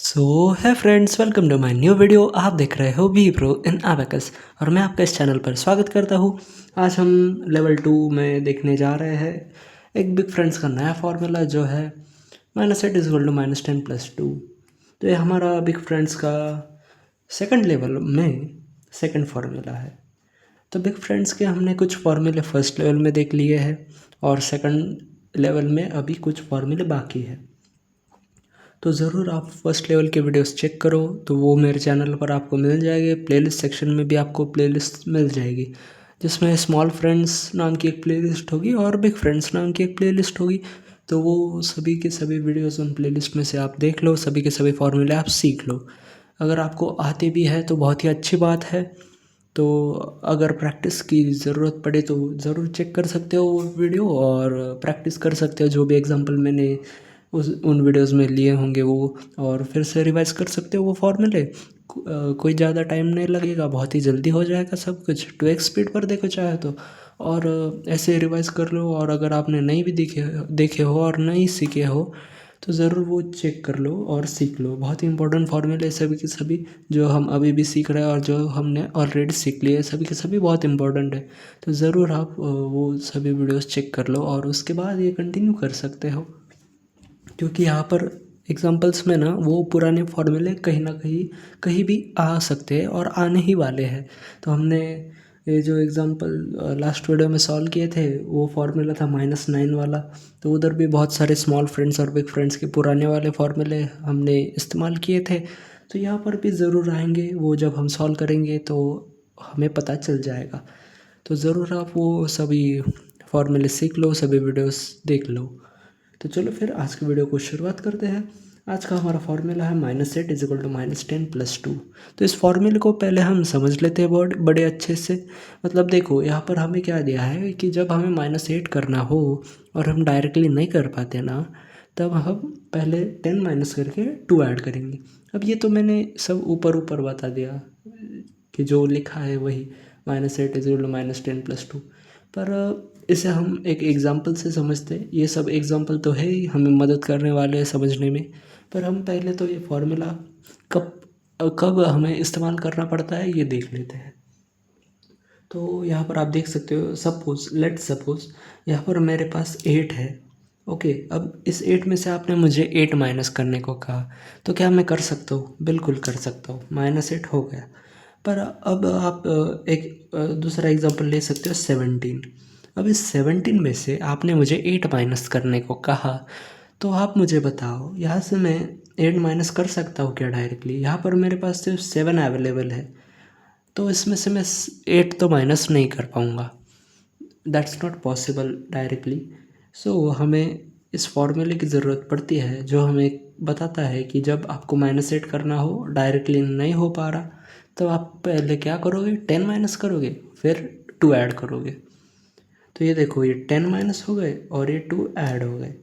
So hi friends, welcome to my new video. आप देख रहे हो बी प्रो इन एबेकस और मैं आपका इस चैनल पर स्वागत करता हूँ। आज हम लेवल 2 में देखने जा रहे हैं एक बिग फ्रेंड्स का नया फार्मूला जो है -8 = -10+2। तो ये हमारा बिग फ्रेंड्स का सेकंड लेवल में सेकंड फार्मूला है। तो बिग फ्रेंड्स के हमने कुछ फार्मूले फर्स्ट लेवल में देख लिए हैं और सेकंड लेवल में अभी कुछ फार्मूले बाकी है। तो ज़रूर आप फर्स्ट लेवल के वीडियोस चेक करो, तो वो मेरे चैनल पर आपको मिल जाएगी। प्लेलिस्ट सेक्शन में भी आपको प्लेलिस्ट मिल जाएगी, जिसमें स्मॉल फ्रेंड्स नाम की एक प्लेलिस्ट होगी और बिग फ्रेंड्स नाम की एक प्लेलिस्ट होगी। तो वो सभी के सभी वीडियोस उन प्लेलिस्ट में से आप देख लो, सभी के सभी फॉर्मूले आप सीख लो। अगर आपको आते भी है तो बहुत ही अच्छी बात है। तो अगर प्रैक्टिस की ज़रूरत पड़े तो ज़रूर चेक कर सकते हो वो वीडियो और प्रैक्टिस कर सकते हो जो भी एग्जांपल मैंने उन वीडियोस में लिए होंगे वो, और फिर से रिवाइज कर सकते हो वो फॉर्मूले। कोई ज़्यादा टाइम नहीं लगेगा, बहुत ही जल्दी हो जाएगा सब कुछ। 2x स्पीड पर देखो चाहे तो, और ऐसे रिवाइज कर लो। और अगर आपने नहीं भी देखे हो और नहीं सीखे हो तो ज़रूर वो चेक कर लो और सीख लो। बहुत ही इंपॉर्टेंट फार्मूले सभी के सभी जो हम अभी भी सीख रहे हैं और जो हमने ऑलरेडी सीख लिए, सभी के सभी बहुत इंपॉर्टेंट है। तो ज़रूर आप वो सभी वीडियोस चेक कर लो और उसके बाद ये कंटिन्यू कर सकते हो, क्योंकि यहाँ पर एग्जांपल्स में ना वो पुराने फार्मूले कहीं ना कहीं कहीं भी आ सकते हैं और आने ही वाले हैं। तो हमने ये जो एग्जांपल लास्ट वीडियो में सॉल्व किए थे वो फार्मूला था -9 वाला। तो उधर भी बहुत सारे स्मॉल फ्रेंड्स और बिग फ्रेंड्स के पुराने वाले फार्मूले हमने इस्तेमाल किए थे। तो यहाँ पर भी ज़रूर आएंगे वो, जब हम सॉल्व करेंगे तो हमें पता चल जाएगा। तो ज़रूर आप वो सभी फार्मूले सीख लो, सभी वीडियोस देख लो। तो चलो फिर आज की वीडियो को शुरुआत करते हैं। आज का हमारा फार्मूला है -8 = -10+2। तो इस फार्मूले को पहले हम समझ लेते हैं बड़े अच्छे से। मतलब देखो यहाँ पर हमें क्या दिया है कि जब हमें -8 करना हो और हम डायरेक्टली नहीं कर पाते ना, तब हम पहले 10 माइनस करके 2 ऐड करेंगे। अब ये तो मैंने सब ऊपर ऊपर बता दिया कि जो लिखा है वही -8 = -10+2, पर इसे हम एक एग्जांपल से समझते हैं। ये सब एग्जांपल तो है ही, हमें मदद करने वाले हैं समझने में। पर हम पहले तो ये फार्मूला कब कब हमें इस्तेमाल करना पड़ता है ये देख लेते हैं। तो यहाँ पर आप देख सकते हो, सपोज यहाँ पर मेरे पास 8 है। ओके, अब इस 8 में से आपने मुझे 8 माइनस करने को कहा, तो क्या मैं कर सकता हूँ? बिल्कुल कर सकता हूँ। -8 हो गया। पर अब आप दूसरा एग्जांपल ले सकते हो, 17। अब इस 17 में से आपने मुझे 8 माइनस करने को कहा, तो आप मुझे बताओ यहाँ से मैं 8 माइनस कर सकता हूँ क्या डायरेक्टली? यहाँ पर मेरे पास सिर्फ 7 अवेलेबल है, तो इसमें से मैं 8 तो माइनस नहीं कर पाऊँगा। That's not possible directly. So हमें इस फॉर्मूले की ज़रूरत पड़ती है जो हमें बताता है कि जब आपको -8 करना हो, डायरेक्टली नहीं हो पा रहा, तो आप पहले क्या करोगे? 10 माइनस करोगे, फिर 2 ऐड करोगे। तो ये देखो, ये 10 माइनस हो गए और ये 2 ऐड हो गए,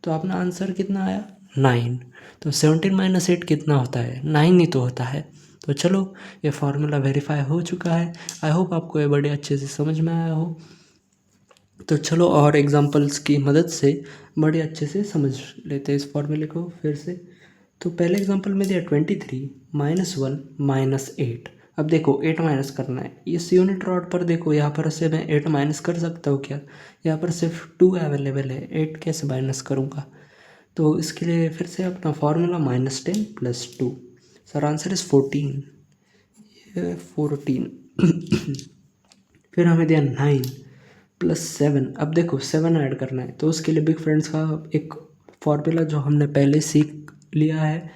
तो अपना आंसर कितना आया? 9। तो 17 - 8 कितना होता है? 9 ही तो होता है। तो चलो, ये फार्मूला वेरीफाई हो चुका है। आई होप आपको ये बड़े अच्छे से समझ में आया हो। तो चलो और एग्जांपल्स की मदद से बड़े अच्छे से समझ लेते हैं इस फॉर्मूले को फिर से। तो पहले एग्जांपल में दिया 23 -1 -8। अब देखो 8 माइनस करना है। इस यूनिट रॉड पर देखो, यहाँ पर से मैं 8 माइनस कर सकता हूँ क्या? यहाँ पर सिर्फ 2 अवेलेबल है, 8 कैसे माइनस करूँगा? तो इसके लिए फिर से अपना फार्मूला -10+2। Sir answer is 14। ये 14 फिर हमें दिया 9 + 7। अब देखो 7 ऐड करना है, तो उसके लिए बिग फ्रेंड्स का एक फार्मूला जो हमने पहले सीख लिया है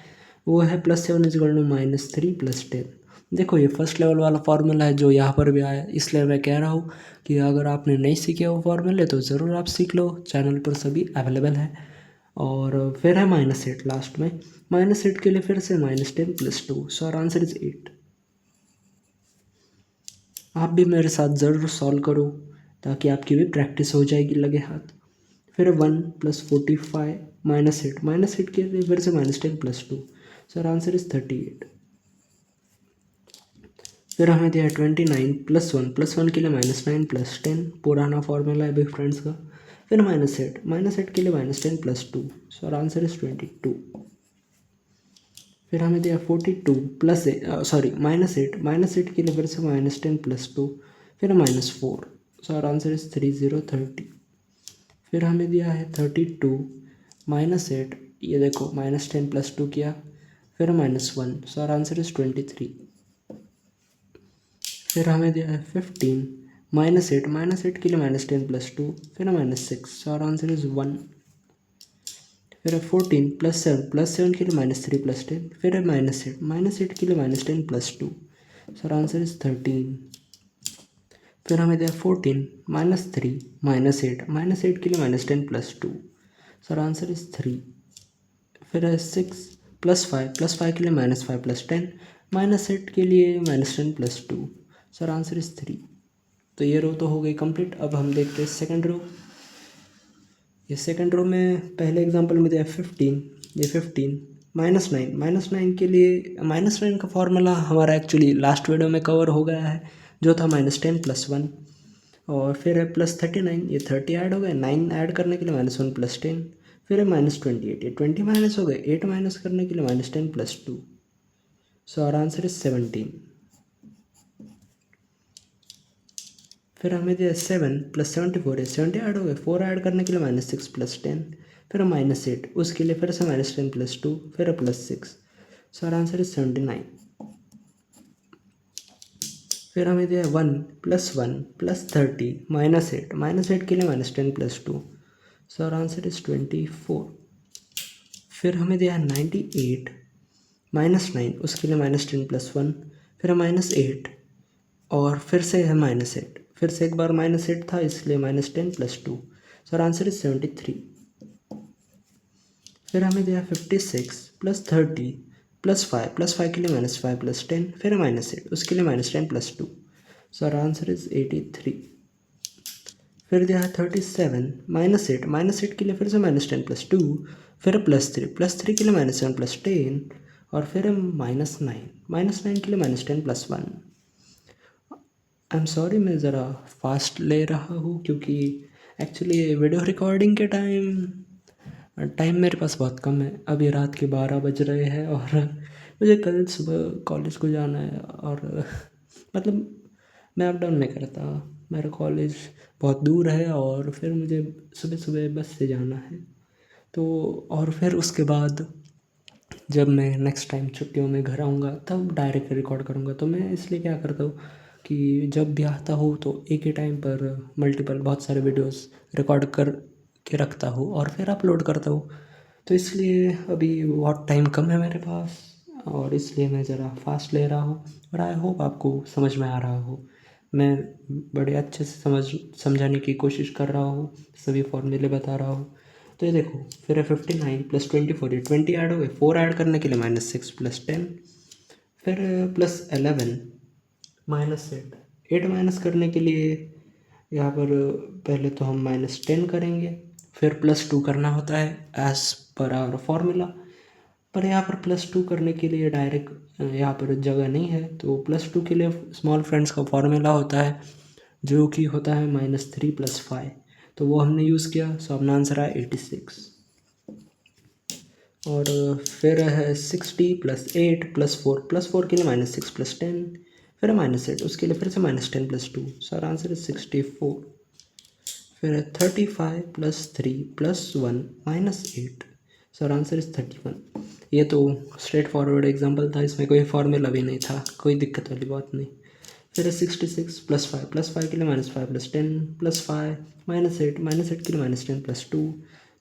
वो है +7 = -3 + 10। देखो ये फर्स्ट लेवल वाला फार्मूला है जो यहाँ पर भी आया, इसलिए मैं कह रहा हूँ कि अगर आपने नहीं सीखे वो फार्मूले तो ज़रूर आप सीख लो, चैनल पर सभी अवेलेबल है। और फिर है -8 लास्ट में। -8 के लिए फिर से -10+2। So our answer is 8। आप भी मेरे साथ ज़रूर सॉल्व करो ताकि आपकी भी प्रैक्टिस हो जाएगी लगे हाथ। फिर 1 + 45 -8 -8 के लिए फिर से -10+2। Sir answer is 38। फिर हमें दिया 29 + 1 के लिए -9 + 10, पुराना फॉर्मूला है बिग फ्रेंड्स का। फिर -8 के लिए -10+2। So answer is 22। फिर हमें दिया 42 प्लस -8, -8 के लिए फिर से -10 + 2, फिर -4, सो आवर आंसर इज 3030। फिर हमें दिया है 32 -8, ये देखो -10 + 2 किया, फिर -1, सो आवर आंसर इज 23। फिर हमें दिया है 15 -8, -8 के लिए -10 + 2, फिर -6, सो आवर आंसर इज 1। फिर 14 + 7 के लिए -3 + 10, फिर -8 के लिए -10 + 2, सो आंसर इज 13। फिर हमें दिया 14 -3 -8 के लिए -10 + 2, सो आंसर इज 3। फिर 6 +5 के लिए -5 + 10, -8 के लिए -10 + 2, सो आंसर इज 3। तो ये रो तो हो गई कंप्लीट। अब हम देखते हैं सेकंड रो। ये सेकंड रो में पहले एग्जांपल में दिया 15, ये 15 -9 के लिए -9 का फॉर्मूला हमारा एक्चुअली लास्ट वीडियो में कवर हो गया है, जो था -10 + 1, और फिर है +39, ये 30 ऐड हो गए, 9 ऐड करने के लिए -1 + 10, फिर है -28, ये 20 माइनस हो गए, 8 माइनस करने के लिए -10 + 2, सो आवर आंसर इज 17। फिर हमें दिया 7 + 74 है, 70 ऐड हो गए, 4 ऐड करने के लिए -6 + 10, फिर -8, उसके लिए फिर से -10 + 2, फिर +6, सो आवर आंसर इज 79। फिर हमें दिया 1 + 1 + 30 -8, -8 के लिए -10 + 2, सो आवर आंसर इज 24। फिर हमें दिया 98 -9, उसके लिए -10 + 1, फिर -8, और फिर से है -8, फिर से एक बार -8 था, इसलिए -10 + 2, सो आंसर इज 73। फिर हमें दिया 56 + 30 + 5 के लिए -5 + 10, फिर -8, उसके लिए -10 + 2, सो आंसर इज 83। फिर दिया है 37 -8 के लिए फिर से -10 + 2, फिर +3 के लिए -7 + 10, और फिर -9 के लिए -10 + 1। आई एम सॉरी, मैं ज़रा फास्ट ले रहा हूँ क्योंकि एक्चुअली वीडियो रिकॉर्डिंग के टाइम मेरे पास बहुत कम है। अभी रात के 12 बज रहे हैं और मुझे कल सुबह कॉलेज को जाना है, और मतलब मैं अप डाउन नहीं करता, मेरा कॉलेज बहुत दूर है, और फिर मुझे सुबह सुबह बस से जाना है। तो और फिर उसके बाद जब मैं नेक्स्ट टाइम छुट्टियों में घर आऊँगा तब डायरेक्ट रिकॉर्ड करूँगा। तो मैं इसलिए क्या करता हूँ कि जब भी आता हूँ तो एक ही टाइम पर मल्टीपल बहुत सारे वीडियोस रिकॉर्ड कर के रखता हूँ और फिर अपलोड करता हूँ। तो इसलिए अभी बहुत टाइम कम है मेरे पास, और इसलिए मैं ज़रा फास्ट ले रहा हूँ, और आई होप आपको समझ में आ रहा हो। मैं बड़े अच्छे से समझाने की कोशिश कर रहा हूँ, सभी फॉर्मूले बता रहा हूँ। तो ये देखो, फिर है 59 + 24, ये 20 ऐड हो गए, 4 ऐड करने के लिए -6 + 10, फिर +11 -8, 8 माइनस करने के लिए यहाँ पर पहले तो हम -10 करेंगे, फिर +2 करना होता है एज पर आवर फॉर्मूला, पर यहाँ पर +2 करने के लिए डायरेक्ट यहाँ पर जगह नहीं है, तो +2 के लिए स्मॉल फ्रेंड्स का फॉर्मूला होता है जो कि होता है -3 + 5, तो वो हमने यूज़ किया, सो अपना आंसर आया 86। और फिर है 60 + 8 + 4 के लिए -6 + 10, फिर -8, उसके लिए फिर से -10 + 2, सो आंसर इज 64। फिर है 35 + 3 + 1 -8, सो आंसर इज 31। ये तो स्ट्रेट फॉरवर्ड एग्जांपल था, इसमें कोई फॉर्मूला भी नहीं था, कोई दिक्कत वाली बात नहीं। फिर है 66 + 5 के लिए -5 + 10 + 5 -8 के लिए -10 + 2,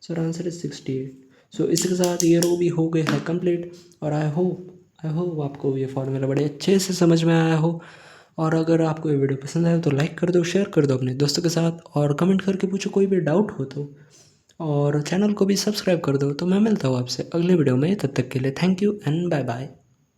सो आंसर इज 68। सो इसके साथ ये रो भी हो गए है कंप्लीट, और आई होप आपको ये फॉर्मूला बड़े अच्छे से समझ में आया हो। और अगर आपको ये वीडियो पसंद आए तो लाइक कर दो, शेयर कर दो अपने दोस्तों के साथ, और कमेंट करके पूछो कोई भी डाउट हो तो, और चैनल को भी सब्सक्राइब कर दो। तो मैं मिलता हूँ आपसे अगले वीडियो में, तब तक के लिए thank you and bye bye.